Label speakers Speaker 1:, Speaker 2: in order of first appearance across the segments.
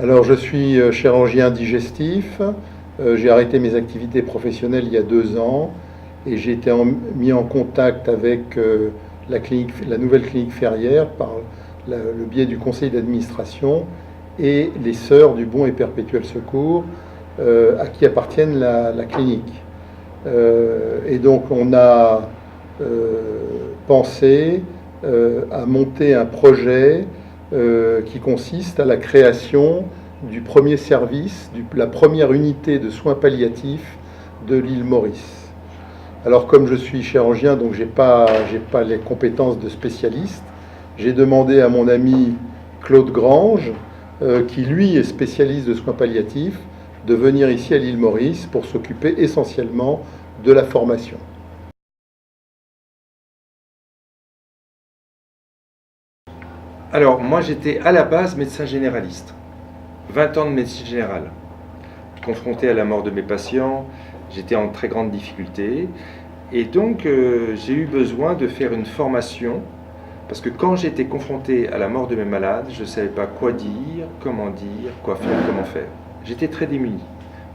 Speaker 1: Alors, je suis chirurgien digestif. J'ai arrêté mes activités professionnelles il y a 2 ans et j'ai été mis en contact avec la nouvelle clinique Ferrière par le biais du conseil d'administration et les sœurs du Bon et Perpétuel Secours à qui appartiennent la clinique. Et donc, on a pensé à monter un projet qui consiste à la création du premier service, la première unité de soins palliatifs de l'île Maurice. Alors comme je suis chirurgien, donc j'ai pas les compétences de spécialiste, j'ai demandé à mon ami Claude Grange, qui lui est spécialiste de soins palliatifs, de venir ici à l'île Maurice pour s'occuper essentiellement de la formation.
Speaker 2: Alors, moi j'étais à la base médecin généraliste, 20 ans de médecine générale. Confronté à la mort de mes patients, j'étais en très grande difficulté. Et donc j'ai eu besoin de faire une formation, parce que quand j'étais confronté à la mort de mes malades, je ne savais pas quoi dire, quoi faire, comment faire. J'étais très démuni,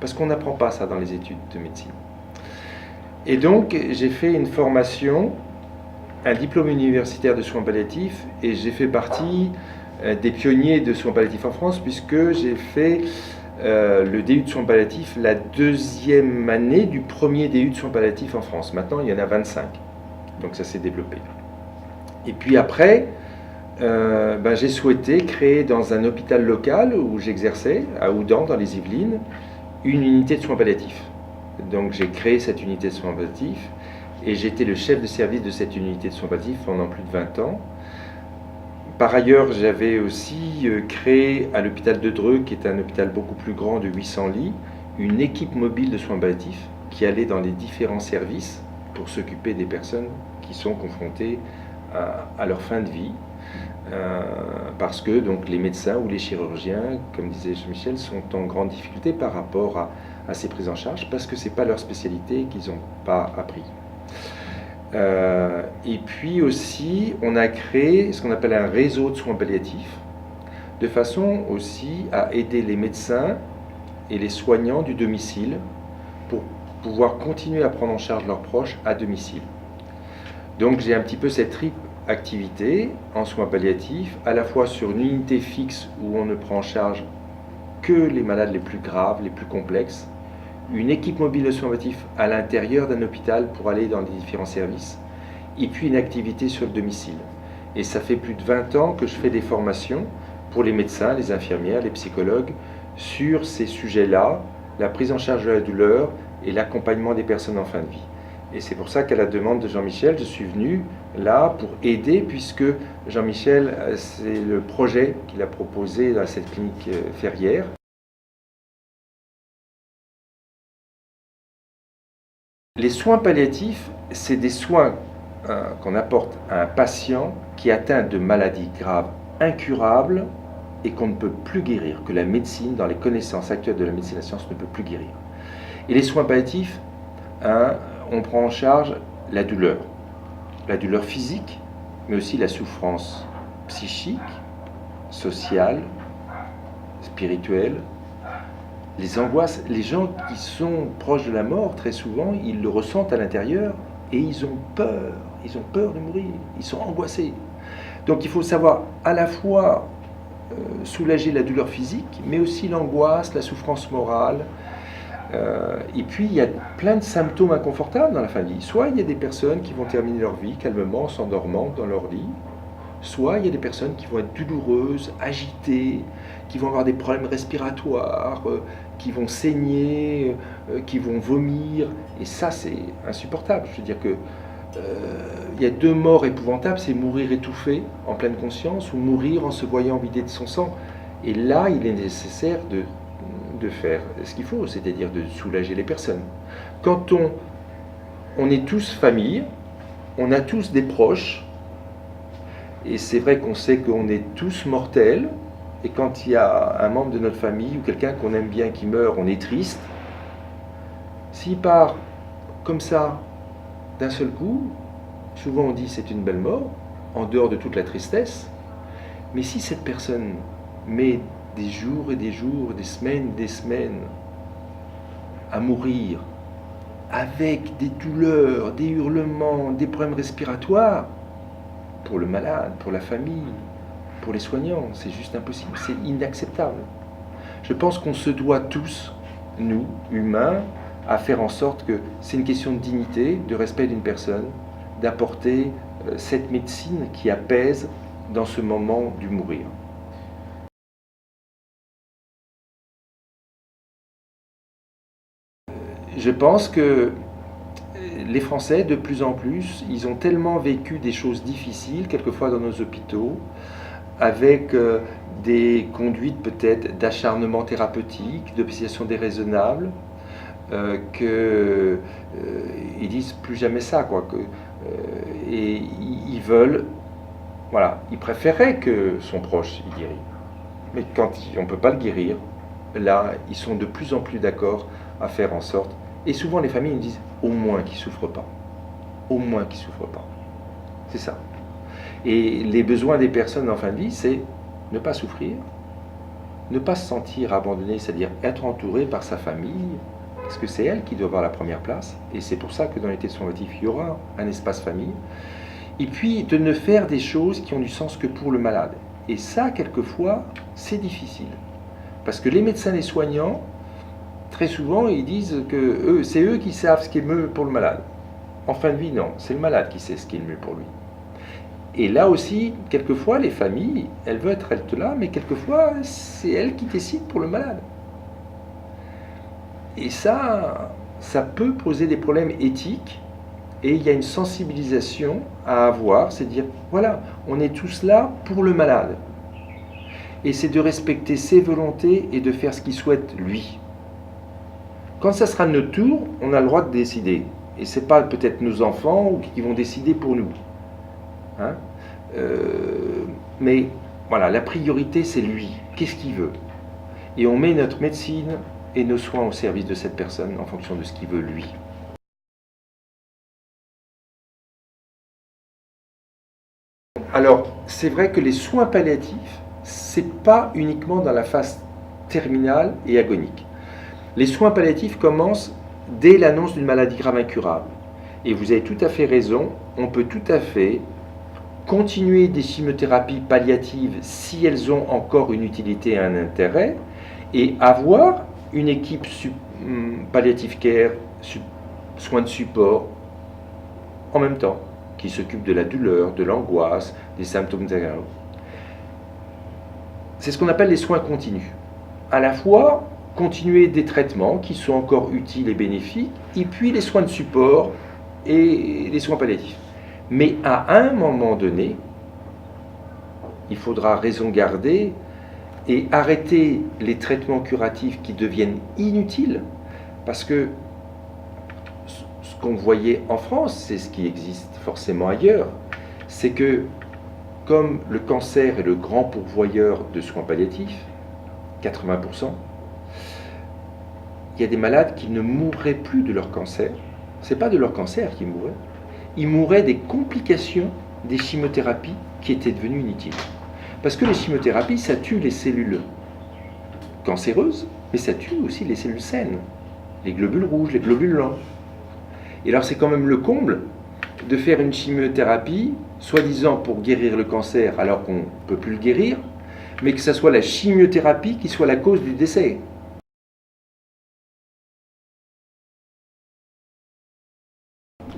Speaker 2: parce qu'on n'apprend pas ça dans les études de médecine. Et donc j'ai fait une formation, un diplôme universitaire de soins palliatifs, et j'ai fait partie des pionniers de soins palliatifs en France, puisque j'ai fait le DU de soins palliatifs la 2e année du premier DU de soins palliatifs en France. Maintenant, il y en a 25, donc ça s'est développé. Et puis après, j'ai souhaité créer dans un hôpital local où j'exerçais, à Oudan, dans les Yvelines, une unité de soins palliatifs. Donc j'ai créé cette unité de soins palliatifs, et j'étais le chef de service de cette unité de soins palliatifs pendant plus de 20 ans. Par ailleurs, j'avais aussi créé à l'hôpital de Dreux, qui est un hôpital beaucoup plus grand de 800 lits, une équipe mobile de soins palliatifs qui allait dans les différents services pour s'occuper des personnes qui sont confrontées à leur fin de vie. Parce que donc, les médecins ou les chirurgiens, comme disait Jean-Michel, sont en grande difficulté par rapport à ces prises en charge, parce que ce n'est pas leur spécialité, qu'ils n'ont pas appris. Et puis aussi, on a créé ce qu'on appelle un réseau de soins palliatifs, de façon aussi à aider les médecins et les soignants du domicile pour pouvoir continuer à prendre en charge leurs proches à domicile. Donc j'ai un petit peu cette triple activité en soins palliatifs, à la fois sur une unité fixe où on ne prend en charge que les malades les plus graves, les plus complexes, une équipe mobile de soins palliatifs à l'intérieur d'un hôpital pour aller dans les différents services, et puis une activité sur le domicile. Et ça fait plus de 20 ans que je fais des formations pour les médecins, les infirmières, les psychologues, sur ces sujets-là, la prise en charge de la douleur et l'accompagnement des personnes en fin de vie. Et c'est pour ça qu'à la demande de Jean-Michel, je suis venu là pour aider, puisque Jean-Michel, c'est le projet qu'il a proposé dans cette clinique Ferrière. Les soins palliatifs, c'est des soins qu'on apporte à un patient qui est atteint de maladies graves, incurables, et qu'on ne peut plus guérir, que la médecine, dans les connaissances actuelles de la médecine et de la science, ne peut plus guérir. Et les soins palliatifs, on prend en charge la douleur physique, mais aussi la souffrance psychique, sociale, spirituelle, les angoisses. Les gens qui sont proches de la mort, très souvent, ils le ressentent à l'intérieur et ils ont peur de mourir, ils sont angoissés. Donc il faut savoir à la fois soulager la douleur physique, mais aussi l'angoisse, la souffrance morale. Et puis il y a plein de symptômes inconfortables dans la fin de vie. Soit il y a des personnes qui vont terminer leur vie calmement, en s'endormant dans leur lit, soit il y a des personnes qui vont être douloureuses, agitées, qui vont avoir des problèmes respiratoires, qui vont saigner, qui vont vomir, et ça c'est insupportable. Je veux dire que il y a 2 morts épouvantables, c'est mourir étouffé en pleine conscience ou mourir en se voyant vider de son sang. Et là, il est nécessaire de faire ce qu'il faut, c'est-à-dire de soulager les personnes. Quand on est tous famille, on a tous des proches, et c'est vrai qu'on sait qu'on est tous mortels, et quand il y a un membre de notre famille ou quelqu'un qu'on aime bien qui meurt, on est triste. S'il part comme ça, d'un seul coup, souvent on dit c'est une belle mort, en dehors de toute la tristesse, mais si cette personne met des jours et des jours, des semaines, à mourir, avec des douleurs, des hurlements, des problèmes respiratoires, pour le malade, pour la famille, pour les soignants, c'est juste impossible, c'est inacceptable. Je pense qu'on se doit tous, nous, humains, à faire en sorte que c'est une question de dignité, de respect d'une personne, d'apporter cette médecine qui apaise dans ce moment du mourir. Je pense que les Français, de plus en plus, ils ont tellement vécu des choses difficiles, quelquefois dans nos hôpitaux, avec des conduites peut-être d'acharnement thérapeutique, d'obsession déraisonnable, qu'ils disent plus jamais ça, quoi. Et ils veulent, voilà, ils préféraient que son proche y guérisse. Mais quand on ne peut pas le guérir, là, ils sont de plus en plus d'accord à faire en sorte. Et souvent, les familles nous disent au moins qu'il ne souffre pas. Au moins qu'il ne souffre pas. C'est ça. Et les besoins des personnes en fin de vie, c'est ne pas souffrir, ne pas se sentir abandonné, c'est-à-dire être entouré par sa famille, parce que c'est elle qui doit avoir la première place. Et c'est pour ça que dans l'été de soins palliatifs, il y aura un espace famille. Et puis, de ne faire des choses qui ont du sens que pour le malade. Et ça, quelquefois, c'est difficile. Parce que les médecins, les soignants, très souvent, ils disent que c'est eux qui savent ce qui est mieux pour le malade. En fin de vie, non, c'est le malade qui sait ce qui est le mieux pour lui. Et là aussi, quelquefois, les familles, elles veulent être là, mais quelquefois, c'est elles qui décident pour le malade. Et ça peut poser des problèmes éthiques, et il y a une sensibilisation à avoir, c'est de dire, voilà, on est tous là pour le malade. Et c'est de respecter ses volontés et de faire ce qu'il souhaite lui. Quand ça sera notre tour, on a le droit de décider. Et ce n'est pas peut-être nos enfants qui vont décider pour nous. Hein, mais voilà, la priorité, c'est lui. Qu'est-ce qu'il veut? Et on met notre médecine et nos soins au service de cette personne en fonction de ce qu'il veut lui. Alors, c'est vrai que les soins palliatifs, c'est pas uniquement dans la phase terminale et agonique. Les soins palliatifs commencent dès l'annonce d'une maladie grave incurable. Et vous avez tout à fait raison, on peut tout à fait continuer des chimiothérapies palliatives si elles ont encore une utilité et un intérêt, et avoir une équipe palliative care, soins de support, en même temps, qui s'occupe de la douleur, de l'angoisse, des symptômes aggraves. C'est ce qu'on appelle les soins continus. À la fois, continuer des traitements qui sont encore utiles et bénéfiques, et puis les soins de support et les soins palliatifs. Mais à un moment donné, il faudra raison garder et arrêter les traitements curatifs qui deviennent inutiles, parce que ce qu'on voyait en France, c'est ce qui existe forcément ailleurs, c'est que comme le cancer est le grand pourvoyeur de soins palliatifs, 80%, il y a des malades qui ne mourraient plus de leur cancer. Ce n'est pas de leur cancer qu'ils mouraient. Ils mouraient des complications des chimiothérapies qui étaient devenues inutiles. Parce que les chimiothérapies, ça tue les cellules cancéreuses, mais ça tue aussi les cellules saines, les globules rouges, les globules blancs. Et alors c'est quand même le comble de faire une chimiothérapie, soi-disant pour guérir le cancer alors qu'on ne peut plus le guérir, mais que ce soit la chimiothérapie qui soit la cause du décès.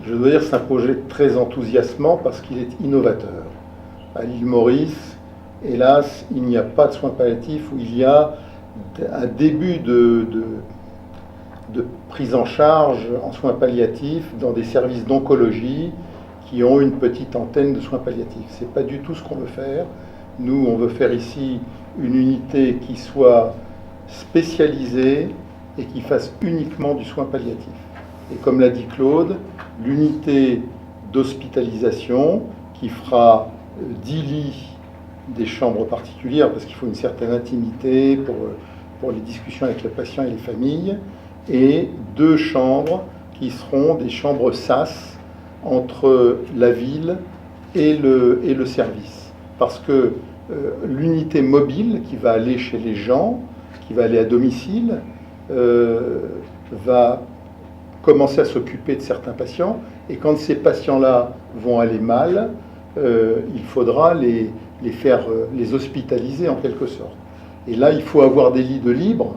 Speaker 1: Je dois dire que c'est un projet très enthousiasmant parce qu'il est innovateur. À l'île Maurice, hélas, il n'y a pas de soins palliatifs où il y a un début de prise en charge en soins palliatifs dans des services d'oncologie qui ont une petite antenne de soins palliatifs. Ce n'est pas du tout ce qu'on veut faire. Nous, on veut faire ici une unité qui soit spécialisée et qui fasse uniquement du soin palliatif. Et comme l'a dit Claude, l'unité d'hospitalisation qui fera 10 lits des chambres particulières, parce qu'il faut une certaine intimité pour les discussions avec les patients et les familles, et 2 chambres qui seront des chambres SAS entre la ville et le service. Parce que l'unité mobile qui va aller chez les gens, qui va aller à domicile, va commencer à s'occuper de certains patients. Et quand ces patients-là vont aller mal, il faudra les hospitaliser en quelque sorte. Et là, il faut avoir des lits de libre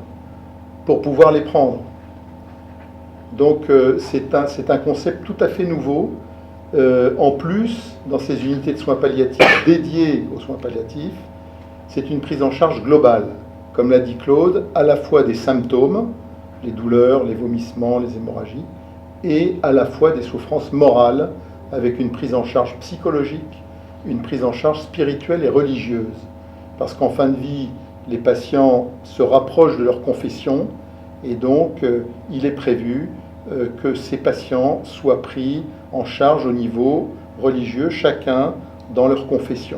Speaker 1: pour pouvoir les prendre. Donc c'est un concept tout à fait nouveau. En plus, dans ces unités de soins palliatifs dédiées aux soins palliatifs, c'est une prise en charge globale, comme l'a dit Claude, à la fois des symptômes, les douleurs, les vomissements, les hémorragies, et à la fois des souffrances morales, avec une prise en charge psychologique, une prise en charge spirituelle et religieuse. Parce qu'en fin de vie, les patients se rapprochent de leur confession, et donc il est prévu que ces patients soient pris en charge au niveau religieux, chacun dans leur confession.